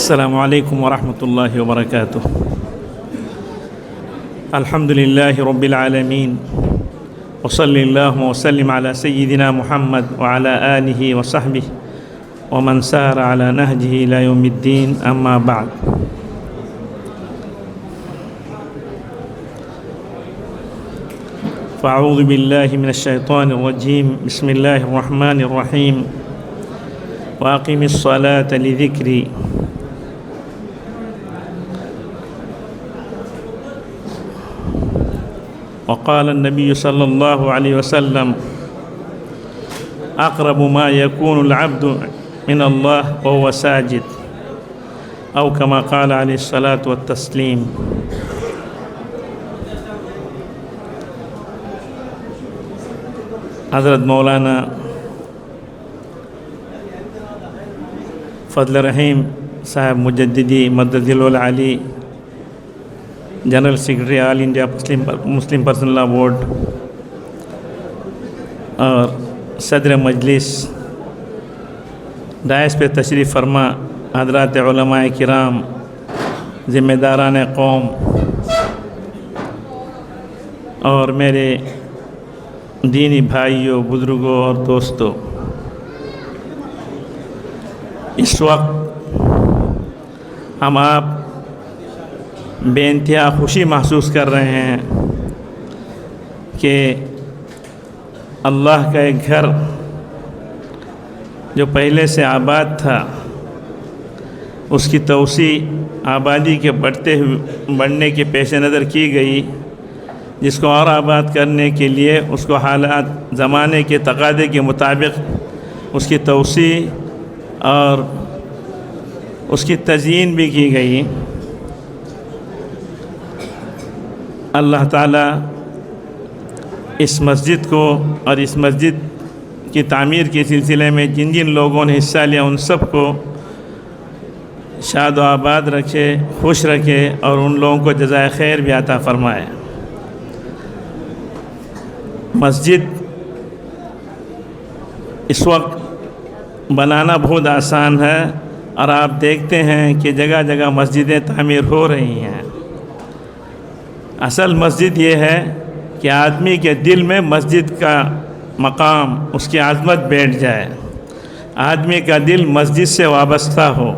السلام عليكم ورحمة الله وبركاته. الحمد لله رب العالمين، وصلى الله وسلم على سيدنا محمد وعلى آله وصحبه ومن سار على نهجه إلى يوم الدين، أما بعد. فأعوذ بالله من الشيطان الرجيم. بسم الله الرحمن الرحيم. وأقم الصلاة لذكري. وقال النبي صلى الله عليه وسلم: أقرب ما يكون العبد من الله وهو ساجد، أو كما قال عليه الصلاة والتسليم. حضرت مولانا فضل رحیم صاحب مجددی مدد العلی، جنرل سیکرٹری آل انڈیا مسلم پرسنل لا بورڈ، اور صدر مجلس، دائس پہ تشریف فرما حضرات علماء کرام، ذمہ داران قوم، اور میرے دینی بھائیوں، بزرگوں اور دوستوں، اس وقت ہم آپ بے انتہا خوشی محسوس کر رہے ہیں کہ اللہ کا ایک گھر جو پہلے سے آباد تھا، اس کی توسیع آبادی کے بڑھنے کے پیش نظر کی گئی، جس کو اور آباد کرنے کے لیے اس کو حالات زمانے کے تقاضے کے مطابق اس کی توسیع اور اس کی تزئین بھی کی گئی۔ اللہ تعالیٰ اس مسجد کو اور اس مسجد کی تعمیر کے سلسلے میں جن جن لوگوں نے حصہ لیا ان سب کو شاد و آباد رکھے، خوش رکھے، اور ان لوگوں کو جزائے خیر بھی عطا فرمائے۔ مسجد اس وقت بنانا بہت آسان ہے، اور آپ دیکھتے ہیں کہ جگہ جگہ مسجدیں تعمیر ہو رہی ہیں۔ اصل مسجد یہ ہے کہ آدمی کے دل میں مسجد کا مقام، اس کی عظمت بیٹھ جائے، آدمی کا دل مسجد سے وابستہ ہو۔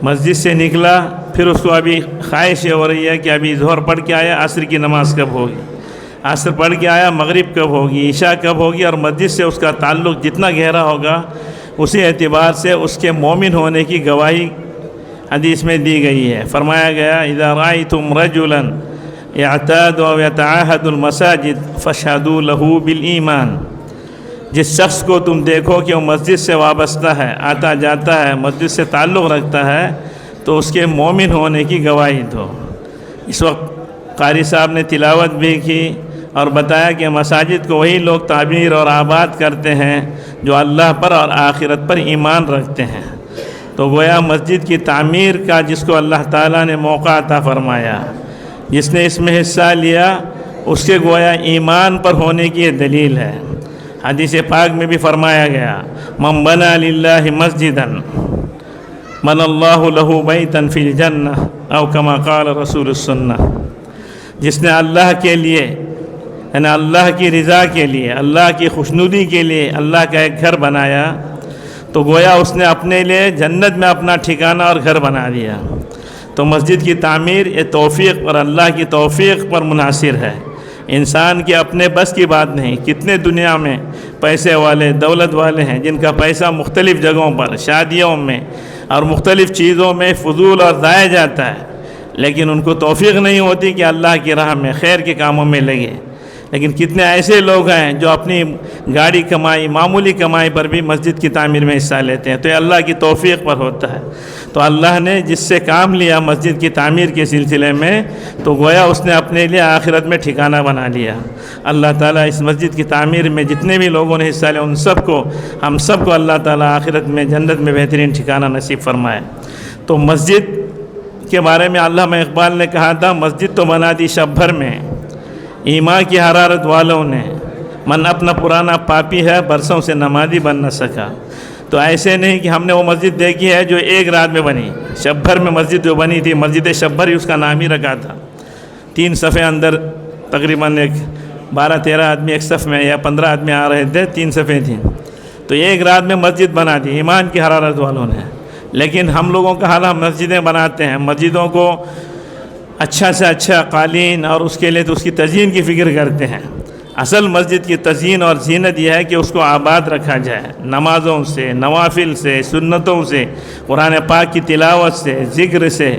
مسجد سے نکلا، پھر اس کو ابھی خواہش ہو رہی ہے کہ ابھی ظہر پڑھ کے آیا، عصر کی نماز کب ہوگی، عصر پڑھ کے آیا، مغرب کب ہوگی، عشاء کب ہوگی، اور مسجد سے اس کا تعلق جتنا گہرا ہوگا اسی اعتبار سے اس کے مومن ہونے کی گواہی حدیث میں دی گئی ہے۔ فرمایا گیا: اذا رأيتم رجلا يعتاد او يتعاهد المساجد فاشهدوا له بالایمان۔ جس شخص کو تم دیکھو کہ وہ مسجد سے وابستہ ہے، آتا جاتا ہے، مسجد سے تعلق رکھتا ہے، تو اس کے مومن ہونے کی گواہی دو۔ اس وقت قاری صاحب نے تلاوت بھی کی اور بتایا کہ مساجد کو وہی لوگ تعمیر اور آباد کرتے ہیں جو اللہ پر اور آخرت پر ایمان رکھتے ہیں۔ تو گویا مسجد کی تعمیر کا جس کو اللہ تعالیٰ نے موقع عطا فرمایا، جس نے اس میں حصہ لیا، اس کے گویا ایمان پر ہونے کی یہ دلیل ہے۔ حدیث پاک میں بھی فرمایا گیا: من بنا للہ مسجدا بنى اللہ لہ بیتا فی الجنہ، او کما قال رسول السنہ۔ جس نے اللہ کے لیے، یعنی اللہ کی رضا کے لیے، اللہ کی خوشنودی کے لیے اللہ کا ایک گھر بنایا، تو گویا اس نے اپنے لیے جنت میں اپنا ٹھکانہ اور گھر بنا دیا۔ تو مسجد کی تعمیر یہ توفیق اور اللہ کی توفیق پر منحصر ہے، انسان کے اپنے بس کی بات نہیں۔ کتنے دنیا میں پیسے والے، دولت والے ہیں جن کا پیسہ مختلف جگہوں پر، شادیوں میں اور مختلف چیزوں میں فضول اور ضائع جاتا ہے، لیکن ان کو توفیق نہیں ہوتی کہ اللہ کی راہ میں خیر کے کاموں میں لگے۔ لیکن کتنے ایسے لوگ ہیں جو اپنی گاڑی کمائی، معمولی کمائی پر بھی مسجد کی تعمیر میں حصہ لیتے ہیں، تو یہ اللہ کی توفیق پر ہوتا ہے۔ تو اللہ نے جس سے کام لیا مسجد کی تعمیر کے سلسلے میں، تو گویا اس نے اپنے لیے آخرت میں ٹھکانہ بنا لیا۔ اللہ تعالیٰ اس مسجد کی تعمیر میں جتنے بھی لوگوں نے حصہ لیا ان سب کو، ہم سب کو اللہ تعالیٰ آخرت میں جنت میں بہترین ٹھکانہ نصیب فرمائے۔ تو مسجد کے بارے میں علامہ اقبال نے کہا تھا: مسجد تو بنا دی شب بھر میں ایمان کی حرارت والوں نے، من اپنا پرانا پاپی ہے برسوں سے نمازی بن نہ سکا۔ تو ایسے نہیں کہ ہم نے وہ مسجد دیکھی ہے جو ایک رات میں بنی. شبھر میں مسجد جو بنی تھی، مسجد شبھر ہی اس کا نام ہی رکھا تھا. 3 صفیں اندر تقریباً 12-13 آدمی ایک صف میں یا 15 آدمی آ رہے تھے، 3 صفیں تھیں. تو ایک رات میں مسجد بنا دی ایمان کی حرارت والوں نے. لیکن ہم لوگوں کا حال، ہم مسجدیں بناتے ہیں، مسجدوں کو اچھا سے اچھا قالین اور اس کے لیے تو اس کی تزئین کی فکر کرتے ہیں. اصل مسجد کی تزئین اور زینت یہ ہے کہ اس کو آباد رکھا جائے، نمازوں سے، نوافل سے، سنتوں سے، قرآن پاک کی تلاوت سے، ذکر سے،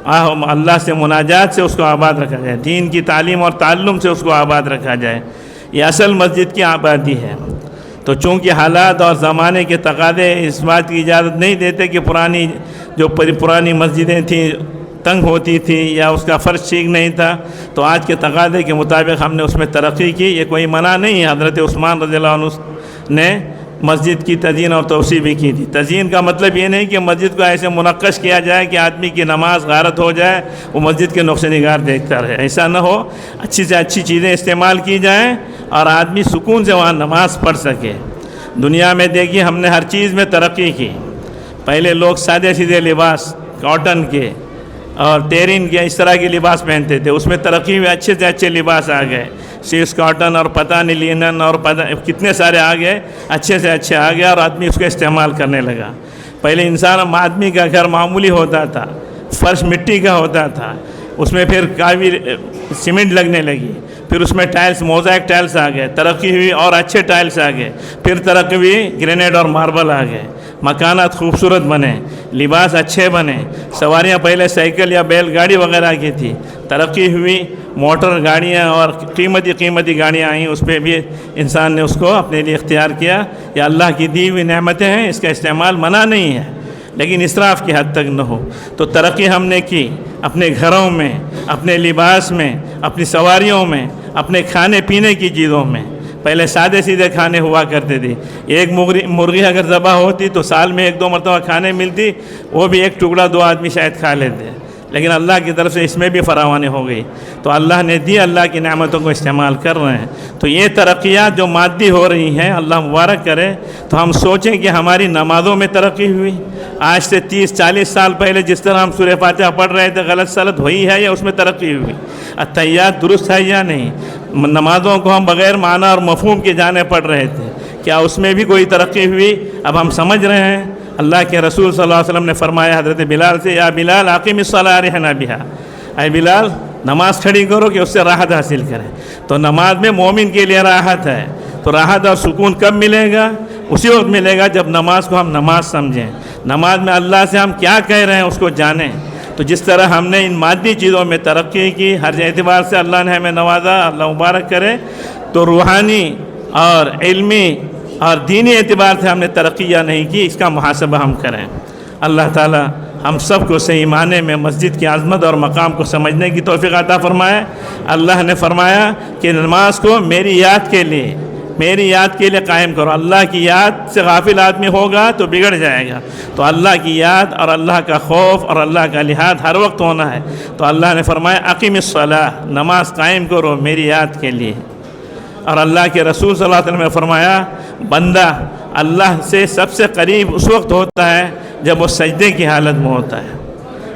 اللہ سے مناجات سے اس کو آباد رکھا جائے، دین کی تعلیم اور تعلم سے اس کو آباد رکھا جائے. یہ اصل مسجد کی آبادی ہے. تو چونکہ حالات اور زمانے کے تقاضے اس بات کی اجازت نہیں دیتے کہ پرانی مسجدیں تھیں تنگ ہوتی تھی یا اس کا فرش ٹھیک نہیں تھا، تو آج کے تقاضے کے مطابق ہم نے اس میں ترقی کی. یہ کوئی منع نہیں ہے. حضرت عثمان رضی اللہ عنہ نے مسجد کی تزئین اور توسیع بھی کی تھی. تزئین کا مطلب یہ نہیں کہ مسجد کو ایسے منقش کیا جائے کہ آدمی کی نماز غارت ہو جائے، وہ مسجد کے نقش نگار دیکھتا رہے. ایسا نہ ہو. اچھی سے اچھی چیزیں استعمال کی جائیں اور آدمی سکون سے وہاں نماز پڑھ سکے. دنیا میں دیکھیے ہم نے ہر چیز میں ترقی کی. پہلے لوگ سادے سیدھے لباس کاٹن کے اور ٹیرین کے اس طرح کے لباس پہنتے تھے. اس میں ترقی میں اچھے سے اچھے لباس آ گئے. سیس کاٹن اور پتہ نہیں لینن اور کتنے سارے آ گئے، اچھے سے اچھے آ گئے اور آدمی اس کو استعمال کرنے لگا. پہلے آدمی کا گھر معمولی ہوتا تھا، فرش مٹی کا ہوتا تھا، اس میں پھر کاوی سیمنٹ لگنے لگی، پھر اس میں ٹائلس موزائک ٹائلس آ گئے، ترقی ہوئی اور اچھے ٹائلس آ گئے، پھر ترقی ہوئی گرینیڈ اور ماربل آ گئے. مکانات خوبصورت بنے، لباس اچھے بنے. سواریاں پہلے سائیکل یا بیل گاڑی وغیرہ کی تھی، ترقی ہوئی، موٹر گاڑیاں اور قیمتی گاڑیاں آئیں، اس پہ بھی انسان نے اس کو اپنے لیے اختیار کیا. یہ اللہ کی دی ہوئی نعمتیں ہیں، اس کا استعمال منع نہیں ہے، لیکن اسراف کی حد تک نہ ہو. تو ترقی ہم نے کی اپنے گھروں میں، اپنے لباس میں، اپنی سواریوں میں، اپنے کھانے پینے کی چیزوں میں. پہلے سادے سیدھے کھانے ہوا کرتے تھے. ایک مرغی اگر ذبح ہوتی تو سال میں 1-2 مرتبہ کھانے ملتی، وہ بھی ایک ٹکڑا 2 آدمی شاید کھا لیتے. لیکن اللہ کی طرف سے اس میں بھی فراوانی ہو گئی. تو اللہ نے دی، اللہ کی نعمتوں کو استعمال کر رہے ہیں. تو یہ ترقیات جو مادی ہو رہی ہیں، اللہ مبارک کرے. تو ہم سوچیں کہ ہماری نمازوں میں ترقی ہوئی. آج سے 30-40 سال پہلے جس طرح ہم سورہ فاتحہ پڑھ رہے تھے، غلط سلط ہوئی ہے یا اس میں ترقی ہوئی؟ اتحیات درست ہے یا نہیں؟ نمازوں کو ہم بغیر معنی اور مفہوم کے جانے پڑھ رہے تھے، کیا اس میں بھی کوئی ترقی ہوئی؟ اب ہم سمجھ رہے ہیں. اللہ کے رسول صلی اللہ علیہ وسلم نے فرمایا حضرت بلال سے، یا بلال اقیم الصلاۃ ارحنا بہا، اے بلال نماز کھڑی کرو کہ اس سے راحت حاصل کریں. تو نماز میں مومن کے لیے راحت ہے. تو راحت اور سکون کب ملے گا؟ اسی وقت ملے گا جب نماز کو ہم نماز سمجھیں، نماز میں اللہ سے ہم کیا کہہ رہے ہیں اس کو جانیں. تو جس طرح ہم نے ان مادی چیزوں میں ترقی کی، ہر اعتبار سے اللہ نے ہمیں نوازا، اللہ مبارک کرے. تو روحانی اور علمی اور دینی اعتبار سے ہم نے ترقی یا نہیں کی، اس کا محاسبہ ہم کریں. اللہ تعالی ہم سب کو صحیح معنی میں مسجد کی عظمت اور مقام کو سمجھنے کی توفیق عطا فرمائے. اللہ نے فرمایا کہ نماز کو میری یاد کے لیے قائم کرو. اللہ کی یاد سے غافل آدمی ہوگا تو بگڑ جائے گا. تو اللہ کی یاد اور اللہ کا خوف اور اللہ کا لحاظ ہر وقت ہونا ہے. تو اللہ نے فرمایا اقیم الصلاۃ، نماز قائم کرو میری یاد کے لیے. اور اللہ کے رسول صلی اللہ علیہ وسلم نے فرمایا بندہ اللہ سے سب سے قریب اس وقت ہوتا ہے جب وہ سجدے کی حالت میں ہوتا ہے.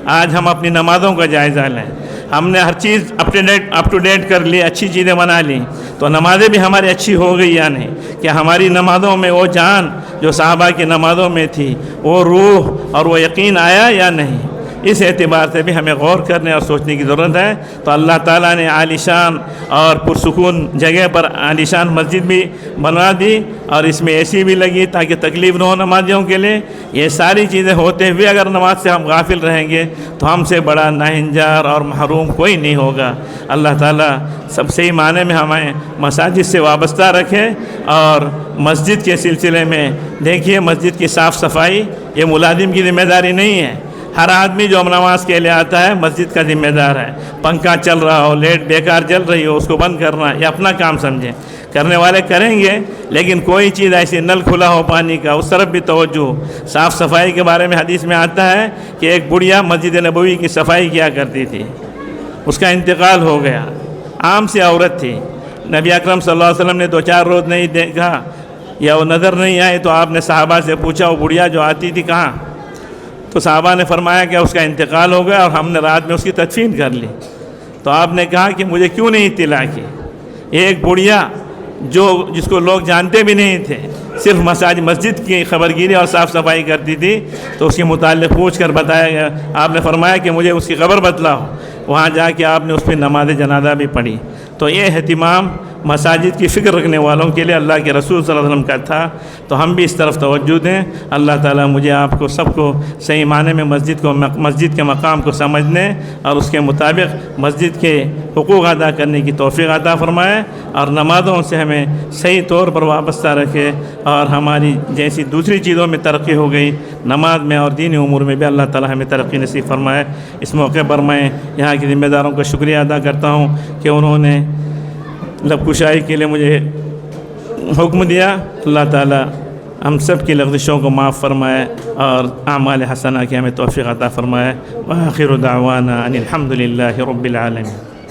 آج ہم اپنی نمازوں کا جائزہ لیں. ہم نے ہر چیز اپ ٹو ڈیٹ کر لی، اچھی چیزیں بنا لیں، تو نمازیں بھی ہماری اچھی ہو گئی یا نہیں؟ کہ ہماری نمازوں میں وہ جان جو صحابہ کی نمازوں میں تھی، وہ روح اور وہ یقین آیا یا نہیں؟ اس اعتبار سے بھی ہمیں غور کرنے اور سوچنے کی ضرورت ہے. تو اللہ تعالیٰ نے عالیشان اور پرسکون جگہ پر عالیشان مسجد بھی بنوا دی، اور اس میں اے سی بھی لگی تاکہ تکلیف نہ ہو نمازیوں کے لیے. یہ ساری چیزیں ہوتے ہوئے اگر نماز سے ہم غافل رہیں گے تو ہم سے بڑا ناہنجار اور محروم کوئی نہیں ہوگا. اللہ تعالیٰ سب صحیح معنی میں ہمیں مساجد سے وابستہ رکھے. اور مسجد کے سلسلے میں دیکھیے، مسجد کی صاف صفائی یہ ملازم کی ذمہ داری نہیں ہے. ہر آدمی جو نماز کے لیے آتا ہے مسجد کا ذمہ دار ہے. پنکھا چل رہا ہو، لائٹ بیکار چل رہی ہو، اس کو بند کرنا یہ اپنا کام سمجھیں. کرنے والے کریں گے، لیکن کوئی چیز ایسی نل کھلا ہو پانی کا اس طرف بھی توجہ. صاف صفائی کے بارے میں حدیث میں آتا ہے کہ ایک بڑھیا مسجد نبوی کی صفائی کیا کرتی تھی، اس کا انتقال ہو گیا. عام سی عورت تھی، نبی اکرم صلی اللہ علیہ وسلم نے 2-4 روز نہیں دیکھا، یا وہ نظر نہیں آئے تو آپ نے صحابہ سے پوچھا وہ بڑھیا جو آتی تھی کہاں؟ تو صحابہ نے فرمایا کہ اس کا انتقال ہو گیا اور ہم نے رات میں اس کی تدفین کر لی۔ تو آپ نے کہا کہ مجھے کیوں نہیں اطلاع کی؟ ایک بڑھیا جس کو لوگ جانتے بھی نہیں تھے، صرف مسجد کی خبرگیری اور صاف صفائی کرتی تھی، تو اس کے متعلق پوچھ کر بتایا گیا۔ آپ نے فرمایا کہ مجھے اس کی خبر بتلاؤ، وہاں جا کے آپ نے اس پہ نماز جنازہ بھی پڑھی۔ تو یہ اہتمام مساجد کی فکر رکھنے والوں کے لیے اللہ کے رسول صلی اللہ علیہ وسلم کا تھا، تو ہم بھی اس طرف توجہ دیں۔ اللہ تعالیٰ مجھے آپ کو سب کو صحیح معنی میں مسجد کے مقام کو سمجھنے اور اس کے مطابق مسجد کے حقوق ادا کرنے کی توفیق عطا فرمائے، اور نمازوں سے ہمیں صحیح طور پر وابستہ رکھے، اور ہماری جیسی دوسری چیزوں میں ترقی ہو گئی، نماز میں اور دینی امور میں بھی اللہ تعالیٰ ہمیں ترقی نصیب فرمائے۔ اس موقع پر میں یہاں کے ذمہ داروں کا شکریہ ادا کرتا ہوں کہ انہوں نے لب کشائی کے لیے مجھے حکم دیا۔ اللہ تعالیٰ ہم سب کی لغزشوں کو معاف فرمائے اور اعمال حسنہ کی ہمیں توفیق عطا فرمائے۔ وآخر دعوانا ان الحمد للہ رب العالمین۔